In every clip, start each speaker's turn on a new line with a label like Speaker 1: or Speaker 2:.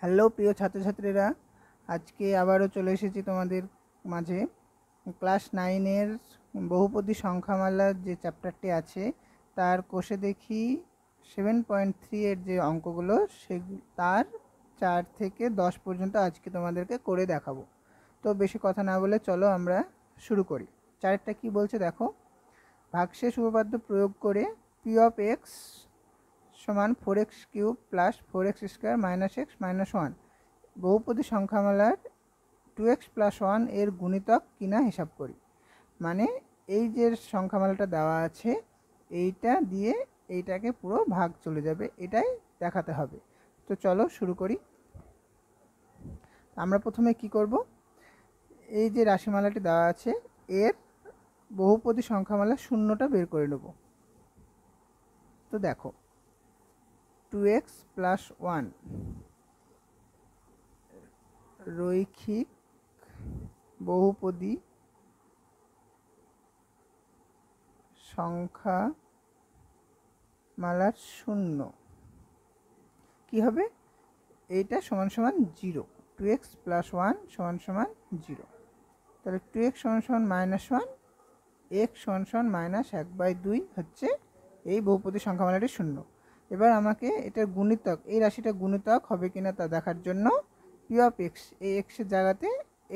Speaker 1: Hello প্রিয় ছাত্রছাত্রীরা, আজকে আবারও চলে এসেছি তোমাদের মাঝে। ক্লাস 9-এর বহুপদী সংখ্যামালার যে চ্যাপ্টারটি আছে তার কোষে দেখি 7.3 এর যে অঙ্কগুলো তার 4 থেকে 10 পর্যন্ত আজকে তোমাদেরকে করে দেখাবো। তো বেশি কথা না বলে চলো আমরা শুরু করি। 4টা কি বলছে দেখো। ভাগশেষ উপপাদ্য প্রয়োগ করে পি অফ এক্স সমান 4x³ plus 4x² minus x minus 1 বহুপদী সংখ্যামালার 2x প্লাস 1 এর গুণিতক কিনা হিসাব করি। মানে এই যে সংখ্যামালাটা দেওয়া আছে এইটা দিয়ে এইটাকে পুরো ভাগ চলে যাবে, এটাই দেখাতে হবে। তো চলো শুরু করি। আমরা প্রথমে কি করব, এই যে রাশিমালাটি দেওয়া আছে এর বহুপদী সংখ্যামালা শূন্যটা বের করে নেব। তো দেখো 2x প্লাস 1 রৈখিক বহুপদী সংখ্যামালার শূন্য কি হবে, এইটা সমান সমান 0। 2x প্লাস 1 সমান সমান 0। তাহলে 2x সমান সমান মাইনাস 1, x সমান সমান মাইনাস 1/2 হচ্ছে এই বহুপদী সংখ্যামালাটি শূন্য। এবার আমাকে এটার গুণিতক, এই রাশিটা গুণিতক হবে কিনা তা দেখার জন্য পি অফ এক্স, এই এক্সের জায়গাতে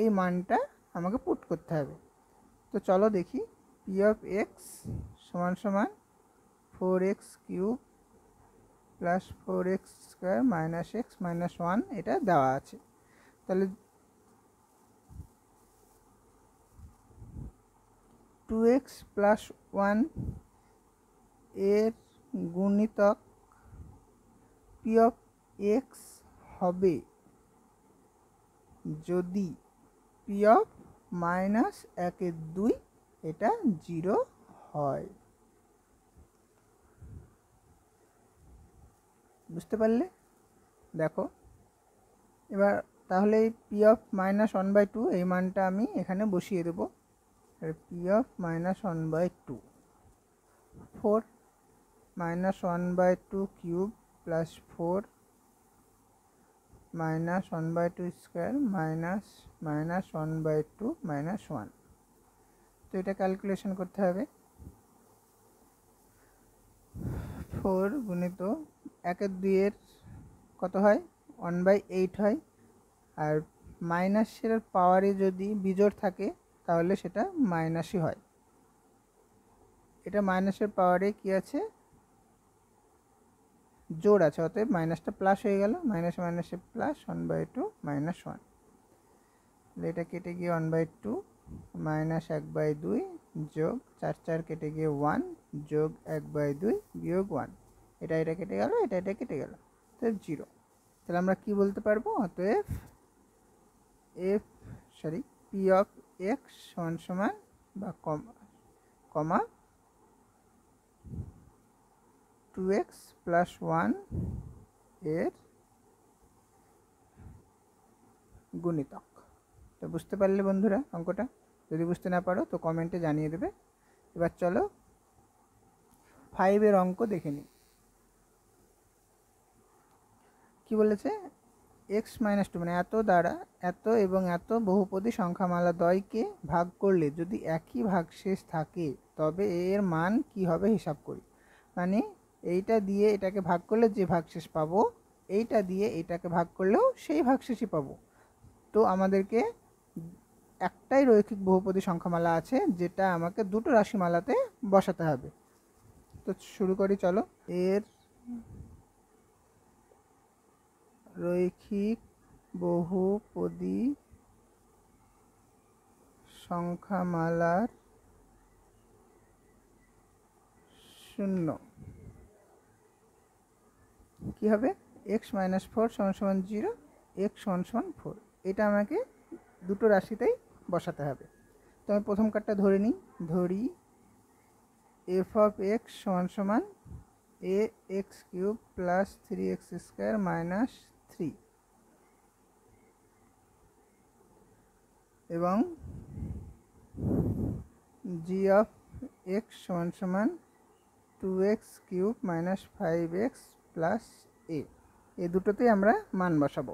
Speaker 1: এই মানটা আমাকে পুট করতে হবে। তো চলো দেখি, পি অফ এক্স সমান সমান 4x³ plus 4x² minus x minus 1 এটা দেওয়া আছে। তাহলে 2x প্লাস 1 এর গুণিতক পি অফ এক্স হবে যদি পি অফ মাইনাস 1/2 এটা 0 হয়। বুঝতে পারলে? দেখো এবার তাহলে এই পি অফ মাইনাস 1/2 এই মানটা আমি এখানে বসিয়ে দেবো। P of minus 1/2 4 minus 1/2³ plus 4 minus 1/2² minus minus 1/2 minus 1। তো এটা ক্যালকুলেশন করতে হবে। 4 গুণিত 1/2 এর কত হয়, 1/8 হয়। আর মাইনাসের পাওয়ারে যদি বিজোড় থাকে তাহলে সেটা মাইনাসই হয়। এটা মাইনাসের পাওয়ারে কি আছে, জোড় আছে, অতএব মাইনাসটা প্লাস হয়ে গেল। মাইনাস মাইনাসে প্লাস 1/2 মাইনাস 1। এটা কেটে গিয়ে 1/2 মাইনাস 1/2 যোগ 4 4 কেটে গিয়ে 1 যোগ 1/2 বিয়োগ 1। এটা কেটে গেল, এটা কেটে গেল, অতএব 0। তাহলে আমরা কি বলতে পারবো, অতএব পি অফ এক্স সমান সমান বা কমা 2x প্লাস 1 এর গুণিতক। তো বুঝতে পারলে বন্ধুরা অঙ্কটা? যদি বুঝতে না পারো তো কমেন্টে জানিয়ে দেবে। এবার চলো 5-এর অঙ্ক দেখে নিই। কি বলেছে, এক্স মাইনাস 2 মানে এত দ্বারা এত এবং এত বহুপদী সংখ্যামালা দ্বয়কে ভাগ করলে যদি একই ভাগশেষ থাকে তবে এর মান কি হবে হিসাব করি। মানে এইটা দিয়ে এটাকে ভাগ করলে যে ভাগশেষ পাবো, এইটা দিয়ে এইটাকে ভাগ করলেও সেই ভাগশেষই পাবো। তো আমাদেরকে একটাই রৈখিক বহুপদী সংখ্যামালা আছে যেটা আমাকে দুটো রাশিমালাতে বসাতে হবে। তো শুরু করি চলো। এর রৈখিক বহুপদী সংখ্যামালার শূন্য কি হবে, x মাইনাস 4 সমান সমান 0, x সমান সমান 4। এটা আমাকে দুটো রাশিতেই বসাতে হবে। তো আমি প্রথম কার্ডটা ধরে নিই। ধরি এফ অফ এক্স সমান সমান ax³ প্লাস 3x² মাইনাস 3 এবং জি অফ এক্স সমান সমান 2x³ মাইনাস 5x প্লাস এ। এই দুটোতেই আমরা মান বসাবো।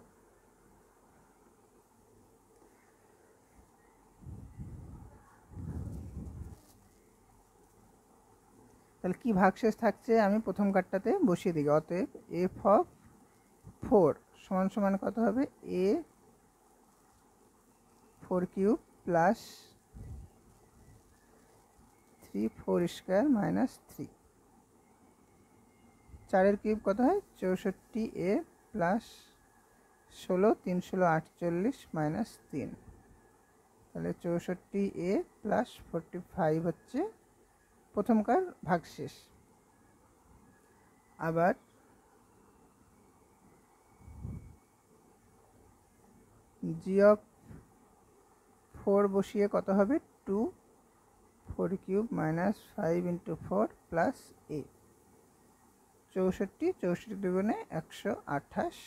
Speaker 1: তাহলে কি ভাগশেষ থাকছে আমি প্রথম কার্ডটাতে বসিয়ে দিই। অতএব এফ অফ 4 সমান সমান কত হবে, এ 4 cube plus 3 4 square minus 3, 4 cube কত হয় 64, এ প্লাস 16 3 16 48 মাইনাস 3, তাহলে 64 এ প্লাস 45 হচ্ছে প্রথমকার ভাগশেষ। আবার জি অফ 4 বসিয়ে কত হবে 2 4 কিউব মাইনাস 5 ইন্টু 4 প্লাস এ, 64 64 দুগুণে 128,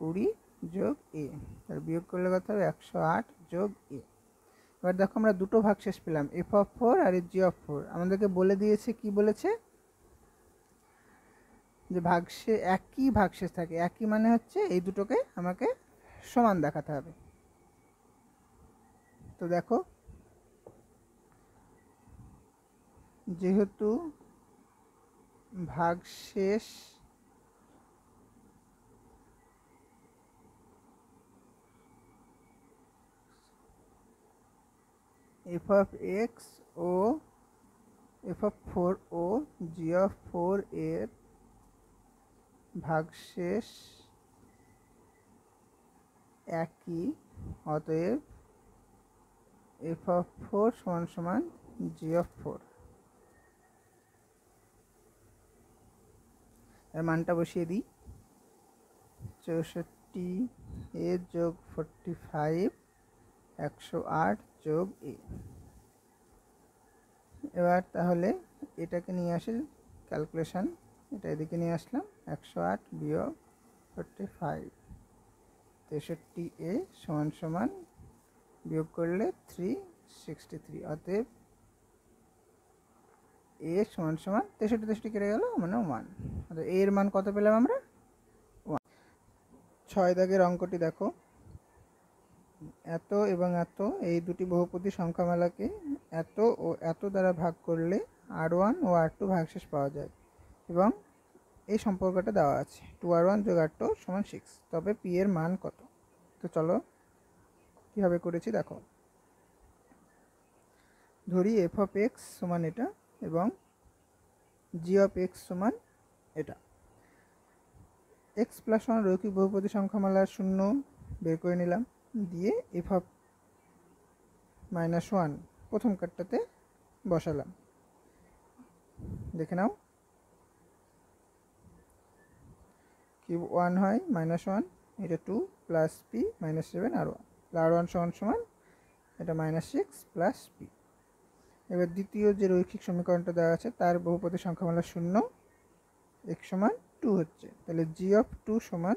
Speaker 1: 20 যোগ এ, আর বিয়োগ করলে কত হবে 108 যোগ এ। এবার দেখো আমরা দুটো ভাগশেষ পেলাম, এফ অফ 4 আর জি অফ 4। আমাদেরকে বলে দিয়েছে, কি বলেছে, যে একই ভাগশেষ থাকে। একই মানে হচ্ছে এই দুটোকে আমাকে সমান দেখাতে হবে। তো দেখো যেহেতু ভাগশেষ এফ অফ এক্স ও এফ অফ 4 ও জি অফ 4 এর ভাগশেষ একই, অতএব এফ অফ 4 সমান সমান জি অফ 4। এর মানটা বসিয়ে দিই, 64 এ যোগ 45 108 যোগ এ। এবার তাহলে এটাকে নিয়ে আসি ক্যালকুলেশন, এটা এদিকে নিয়ে আসলাম, 108 বিয়োগ 45, 63 এ সমান সমান বিয়োগ করলে 363, অতএব এ সমান সমান 63 63 কেটে গেল মানে 1, অতএব এর মান কত পেলাম আমরা 1। 6 দাগের অঙ্কটি দেখো, এত এবং এত এই দুটি বহুপদী সংখ্যামালাকে এত ও এত দ্বারা ভাগ করলে r1 ও r2 ভাগশেষ পাওয়া যায়, এবং এই সম্পর্কটা দেওয়া আছে 2r1 যোগ r2 সমান 6। তবে p এর মান কত? তো চলো কীভাবে করেছি দেখো। ধরি এফ অফ এক্স সমান এটা এবং জি অফ এক্স সমান এটা। এক্স প্লাস ওয়ান রৈখিক বহুপদী সংখ্যামালার শূন্য বের করে নিলাম, দিয়ে এফ অফ -1 প্রথম কার্ডটাতে বসালাম। দেখে নাও, কিউব 1 হয় -1, এটা 2 প্লাস পি -7 আর1, আর1 সমান সমান এটা -6 প্লাস পি। এবার দ্বিতীয় যে রৈখিক সমীকরণটা দেওয়া আছে তার বহুপদী সংখ্যামালা শূন্য, x সমান 2 হচ্ছে, তাহলে জি অফ 2 সমান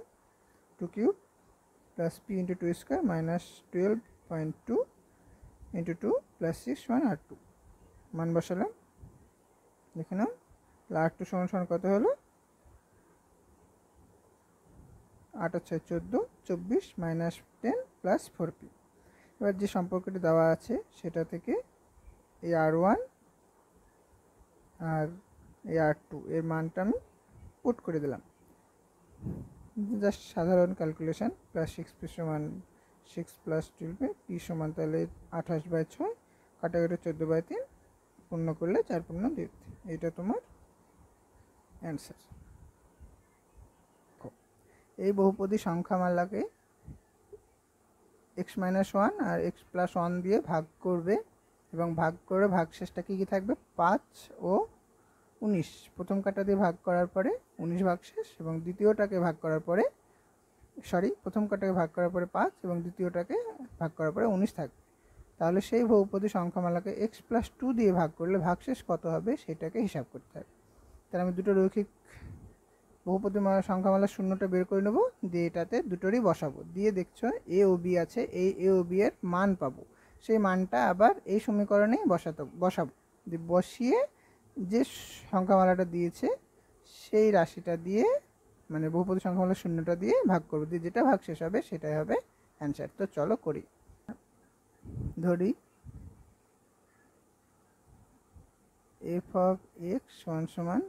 Speaker 1: 2 cube plus P into 2 square minus 12.2 into 2 plus 6 সমান r2। মান বসালাম, দেখে নাও, r2 সমান সমান কত হলো 8 6 14 24 মাইনাস 10 প্লাস 4p। এবার যে সম্পর্কটি দেওয়া আছে সেটা থেকে এই r1 আর এই r2 এর মানটা আমি পুট করে দিলাম, জাস্ট সাধারণ ক্যালকুলেশন। প্লাস 6p সমান 6 প্লাস 12 পি সমান তাহলে 28/6, কাটাকাটি 14/3, পূর্ণ করলে 4 পূর্ণ 2, এটা তোমার অ্যান্সার। এই বহুপদী সংখ্যামালাকে x-1 আর x+1 দিয়ে ভাগ করবে, এবং ভাগ করে ভাগশেষটা কী কী থাকবে 5 ও 19। প্রথম কাটা দিয়ে ভাগ করার পরে 19 ভাগশেষ, এবং দ্বিতীয়টাকে ভাগ করার পরে প্রথম কাটাকে ভাগ করার পরে 5 এবং দ্বিতীয়টাকে ভাগ করার পরে 19 থাকবে। তাহলে সেই বহুপদী সংখ্যামালাকে x+2 দিয়ে ভাগ করলে ভাগশেষ কত হবে সেটাকে হিসাব করতে হবে। তাহলে আমি দুটো রৈখিক বহুপদী সংখ্যামালার শূন্যটা বের করে নেবো, দিয়ে এটাতে দুটোরই বসাবো, দিয়ে দেখছো এ ও বি আছে, এই এ ও বি এর মান পাবো। সেই মানটা আবার এই সমীকরণেই বসাবো, দিয়ে বসিয়ে যে সংখ্যামালাটা দিয়েছে সেই রাশিটা দিয়ে, মানে বহুপদী সংখ্যামালার শূন্যটা দিয়ে ভাগ করবো, দিয়ে যেটা ভাগ শেষ হবে সেটাই হবে অ্যান্সার। তো চলো করি। ধরি এফ অফ এক্স সমান সমান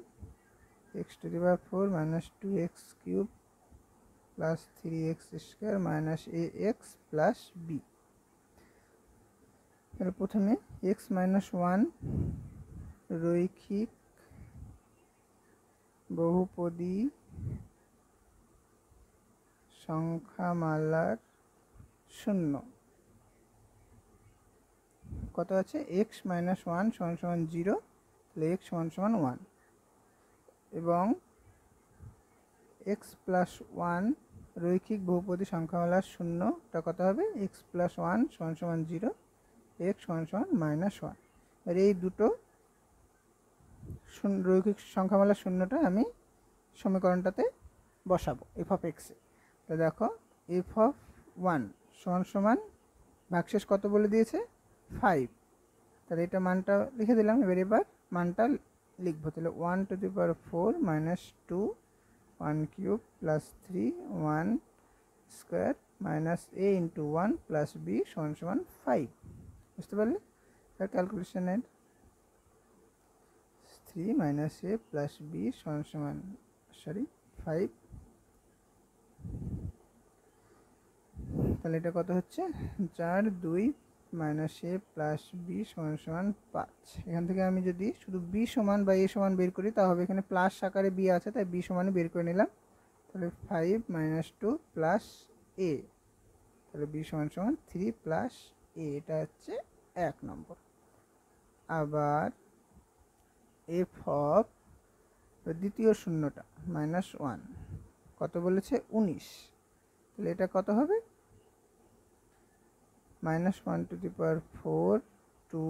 Speaker 1: x to the power 4 minus 2x cube plus 3x square minus ax plus B. তাহলে প্রথমে এক্স মাইনাস 1 রৈখিক বহুপদী সংখ্যামালার শূন্য কত আছে, এক্স মাইনাস 1 সমান সমান 0, তাহলে এক্স সমান সমান 1, এবং এক্স প্লাস 1 রৈখিক বহুপদী সংখ্যামালার শূন্যটা কত হবে, এক্স প্লাস 1 সমান সমান 0, এক্স সমান সমান মাইনাস 1। আর এই দুটো রৈখিক সংখ্যামালার শূন্যটা আমি সমীকরণটাতে বসাবো এফ অফ এক্সে। তো দেখো এফ অফ 1 সমান সমান ভাগশেষ কত বলে দিয়েছে, 5, তাহলে এটা মানটা লিখে দিলাম। এবার মানটা লিখবো, তাহলে 1 two the power 4 minus 2 1 cube plus 3 1 square minus a into 1 plus b সমান সমান 5। বুঝতে পারলে? তার ক্যালকুলেশনের 3 মাইনাস a প্লাস b সমান সমান 5। তাহলে এটা কত হচ্ছে, 4 2 মাইনাস a প্লাস b সমান সমান 5। এখান থেকে আমি যদি শুধু b সমান বা a সমান বের করি, তাহলে এখানে প্লাস আকারে b আছে, তাই b সমানই বের করে নিলাম। তাহলে 5 মাইনাস 2 প্লাস a, তাহলে b সমান সমান 3 প্লাস a, এটা হচ্ছে 1 নম্বর। আবার এফ অফ দ্বিতীয় শূন্যটা মাইনাস 1 কত বলেছে, 19, তাহলে এটা কত হবে, minus 1 two the power 4 2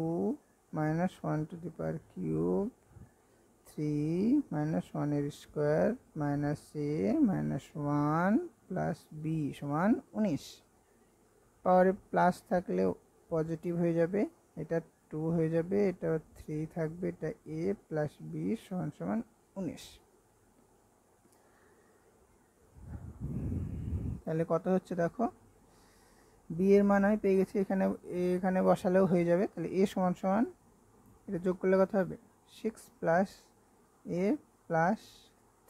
Speaker 1: minus 1 two the power cube 3 minus 1 এর square minus a minus 1 plus b সমান 19। পাওয়ারে প্লাস থাকলে পজিটিভ হয়ে যাবে, এটা 2 হয়ে যাবে, এটা 3 থাকবে, এটা a প্লাস b সমান সমান 19। তাহলে কত হচ্ছে দেখো, b এর মান আমি পেয়ে গেছি, এখানে বসালেও হয়ে যাবে। তাহলে a সমান সমান, এটা যোগ করলে কত হবে, 6 plus a plus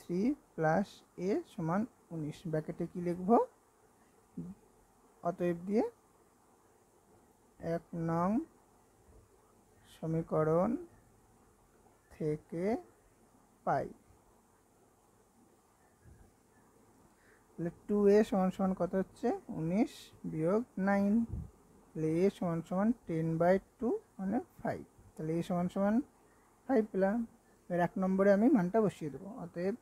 Speaker 1: 3 plus a সমান 19। ব্র্যাকেটে কি লিখবো, অতএব দিয়ে 1 নং সমীকরণ থেকে পাই। তাহলে 2a সমান সমান কত হচ্ছে, 19 বিয়োগ 9, তাহলে a সমান সমান 10/2 মানে 5। তাহলে a সমান সমান 5 পেলাম। এর 1 নম্বরে আমি মানটা বসিয়ে দেবো, অতএব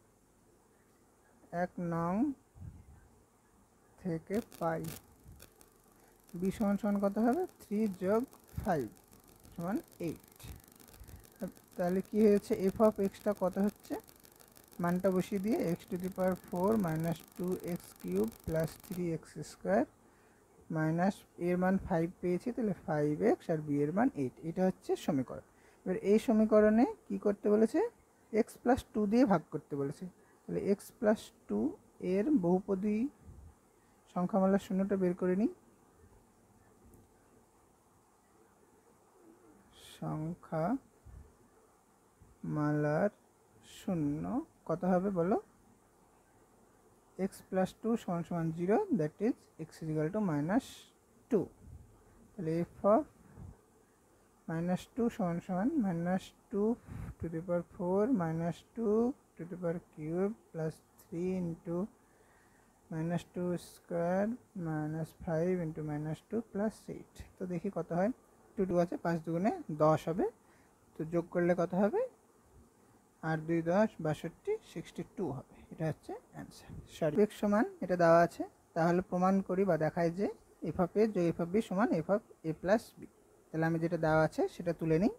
Speaker 1: 1 নং থেকে পাই b সমান সমান কত হবে, 3 যোগ 5 সমান 8। তাহলে কি হয়েছে, এফ অফ এক্সটা কত হচ্ছে, মানটা বসিয়ে দিয়ে x to the power 4 minus 2x cube plus 3x square minus এর মান 5 পেয়েছি, তাহলে 5x আর b এর মান 8, এটা হচ্ছে সমীকরণ। এবার এই সমীকরণে কি করতে বলেছে, x প্লাস 2 দিয়ে ভাগ করতে বলেছে। তাহলে x প্লাস 2 এর বহুপদী সংখ্যামালার শূন্যটা বের করে নিই। সংখ্যামালার শূন্য কত হবে বলো, x প্লাস 2 সমান সমান 0, that is x is equal to minus 2। তাহলে এফ অফ মাইনাস 2 সমান সমান minus 2 two the power 4 minus 2 two the power cube plus 3 into minus 2 square minus 5 into minus 2 plus 8। তো দেখি কত হয়, 2 2 আছে, 5 দুগুণে 10 হবে, তো যোগ করলে কত হবে, আর 2 10 62 62 হবে, এটা হচ্ছে অ্যান্সার। সরি, এক্স সমান এটা দেওয়া আছে, তাহলে প্রমাণ করি বা দেখায় যে এফ অফ এ যোগ এফ অফ বি সমান F of A plus B. তাহলে আমি যেটা দেওয়া আছে সেটা তুলে নিই।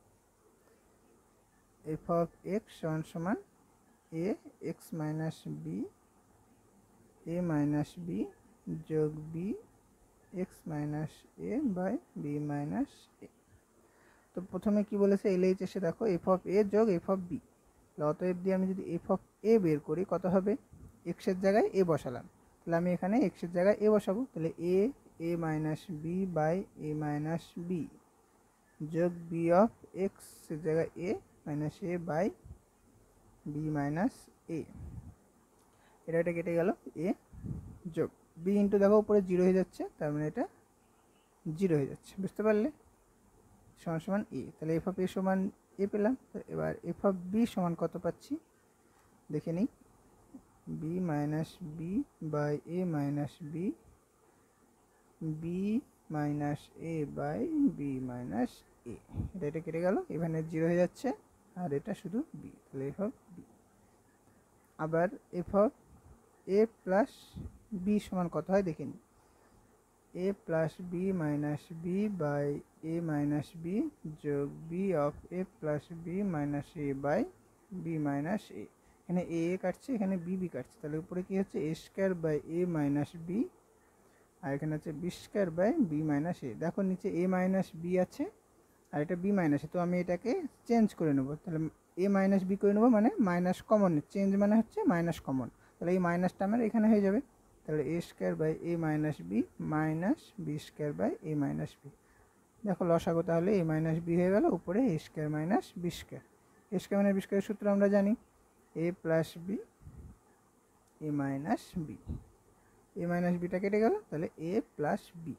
Speaker 1: এফ অফ এক্স সমান সমান A X minus B A minus B যোগ B X minus A by B minus A. তো প্রথমে কি বলেছে, এলএইচএসে দেখো এফ অফ এ যোগ এফ অফ বি, অতএব দিয়ে আমি যদি এফ অফ এ বের করি কত হবে, এক্সের জায়গায় এ বসালাম, তাহলে আমি এখানে এক্সের জায়গায় এ বসাবো, তাহলে A minus B by A minus B যোগ বি অফ এক্সের জায়গায় A minus A by B minus A, এটা কেটে গেল, এ যোগ বি ইন্টু, দেখো উপরে জিরো হয়ে যাচ্ছে, তার মানে এটা জিরো হয়ে যাচ্ছে, বুঝতে পারলে, সমান সমান এ। তাহলে এফ অফ এ সমান এ পেলাম। এবার এফ অফ বি সমান কত পাচ্ছি দেখে নিই, B minus B by A minus B, B minus A by B minus A, এটা কেটে গেল, এখানে জিরো হয়ে যাচ্ছে, আর এটা শুধু বি, তাহলে এফ অফ বি। আবার F of A plus B সমান কত হয় দেখে নিই, A plus B minus B by A minus B যোগ B of A plus B minus A by B minus A, এখানে এ কাটছে, এখানে বি বি কাটছে, তাহলে উপরে কি হচ্ছে A square by A minus B, আর এখানে হচ্ছে B square by B minus A. দেখো নিচে এ মাইনাস বি আছে আর এটা বি মাইনাস এ, তো আমি এটাকে চেঞ্জ করে নেব, তাহলে এ মাইনাস বি করে নেবো, মানে মাইনাস কমন, চেঞ্জ মানে হচ্ছে মাইনাস কমন, তাহলে এই মাইনাসটা আমার এখানে হয়ে যাবে, তাহলে A square by A minus B minus B square by A minus B. দেখো লসাগু তাহলে এ মাইনাস বি হয়ে গেল, উপরে A square minus B square, A square minus B স্কোয়ারের সূত্র আমরা জানি, A plus B A minus B, A minus বিটা কেটে গেল, তাহলে এ প্লাস বি।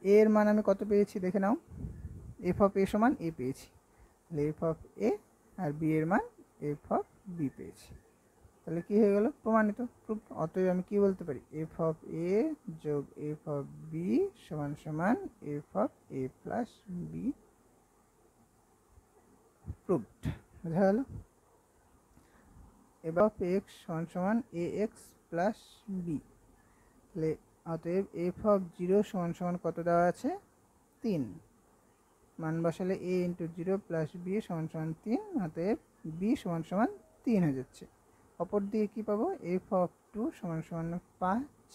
Speaker 1: এর মান আমি কত পেয়েছি দেখে নাও, এফ অফ এ সমান এ পেয়েছি, তাহলে এফ অফ এ আর বি এর মান এফ অফ বি পেয়েছি, তাহলে কি হয়ে গেল, প্রমাণিত, প্রুফ। অতএব আমি কি বলতে পারি, এফ অফ এ যোগ এফ অফ বি সমান সমান F of A plus B, proved, বোঝা গেল। এফ অফ এক্স সমান সমান এ এক্স প্লাস বি, তাহলে অতএব এফ অফ জিরো সমান সমান কত দেওয়া আছে 3, মান বসালে এ ইন্টু জিরো প্লাস বি সমান সমান 3, অতএব বি সমান সমান 3 হয়ে যাচ্ছে। অপর দিকে কী পাবো, এফ অফ 2 সমান সমান 5,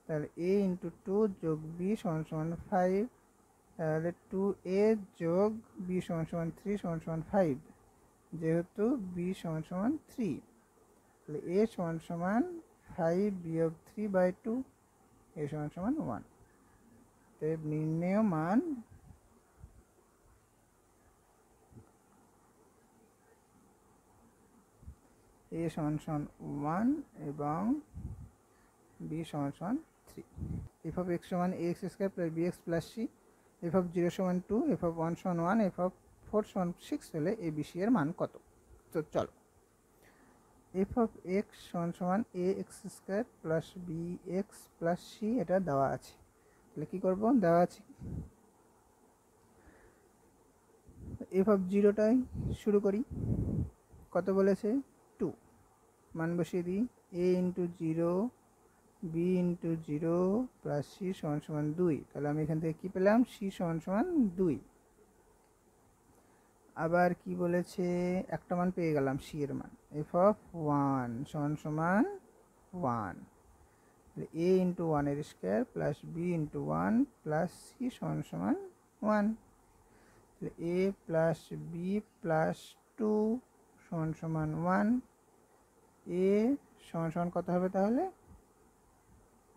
Speaker 1: তাহলে এ ইন্টু 2 যোগ বি সমান সমান 5, তাহলে 2a যোগ বি সমান সমান 3 সমান সমান 5, যেহেতু বি সমান সমান 3, তাহলে এ সমান সমান 5 বিয়োগ 3/2, এ সমান সমান 1, তাই নির্ণেয় মান এ সমান সমান 1 এবং বি সমান সমান 3। এফ অফ এক্স সমান A X square plus B X plus C, F of 0 সমান 2, এফ অফ 1 সমান 1, এফ অফ 4 সমান 6 হলে এ বি সি এর মান কত। তো চলো, এফ অফ এক্স সমান সমান A X square plus B X plus C, এটা দেওয়া আছে, তাহলে কী করবো, দেওয়া আছে এফ অফ জিরোটাই শুরু করি, কত বলেছে 2, মান বসিয়ে দিই, A into 0 B into 0 plus C সমান সমান 2, তাহলে আমি এখান থেকে কী পেলাম, সি সমান সমান 2। আবার কি বলেছে, একটা মান পেয়ে গেলাম সি এর মান, এফ অফ 1 সমান সমান 1, এ ইন্টু 1 এর square plus B into 1 plus C সমান সমান 1, এ প্লাস বি প্লাস 2 সমান সমান 1, এ সমান সমান কত হবে তাহলে,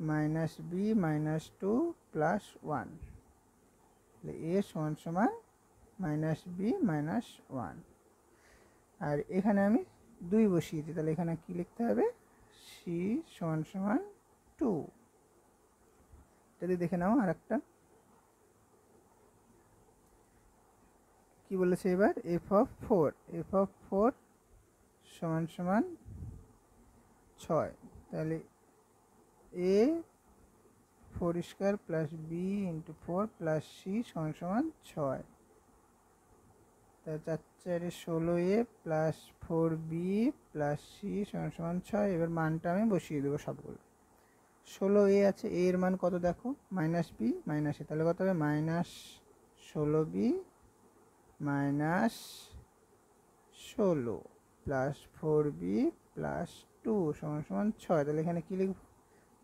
Speaker 1: মাইনাস বি মাইনাস 2 প্লাস 1, এ সমান সমান মাইনাস বি মাইনাস 1, আর এখানে আমি 2 বসিয়েছি, তাহলে এখানে কি লিখতে হবে, সি সমান সমান 2। যদি দেখে নাও আর একটা কি বলেছে এবার, এফ অফ 4, এফ অফ 4 সমান সমান 6, তাহলে A 4 square plus B into 4 plus C সমান সমান 6, তাহলে 4 4 16a plus 4b plus C সমান সমান 6। এবার মানটা আমি বসিয়ে দেবো সবগুলো, 16a আছে, এ এর মান কত দেখো, মাইনাস বি মাইনাস এ, তাহলে কত হবে minus 16b minus 16 plus 4b plus 2 সমান সমান 6, তাহলে এখানে কী লিখব,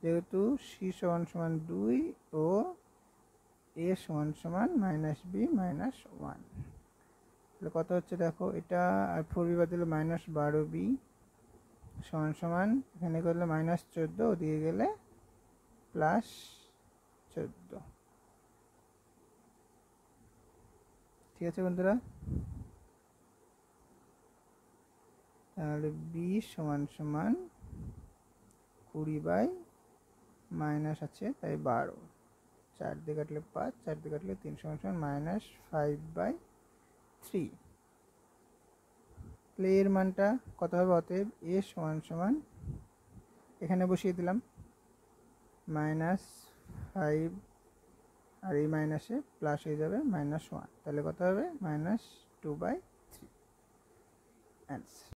Speaker 1: যেহেতু সি সমান সমান 2 ও এ সমান সমান মাইনাস বি মাইনাস 1, তাহলে কত হচ্ছে দেখো, এটা আর 4b বাদ দিলে মাইনাস 12b সমান সমান, এখানে করলে মাইনাস 14, ওদিকে গেলে প্লাস 14। ঠিক আছে বন্ধুরা। তাহলে বি সমান সমান 20 মাইনাস আছে তাই 12, 4 দিয়ে কাটলে 5, 4 দিয়ে কাটলে 3 সমান সমান -5/3। তাহলে এর মানটা কত হবে? অতএব এ সমান সমান এখানে বসিয়ে দিলাম -5, আর এই মাইনাসে প্লাস হয়ে যাবে -1, তাহলে কত হবে? -2/3 অ্যান্সার।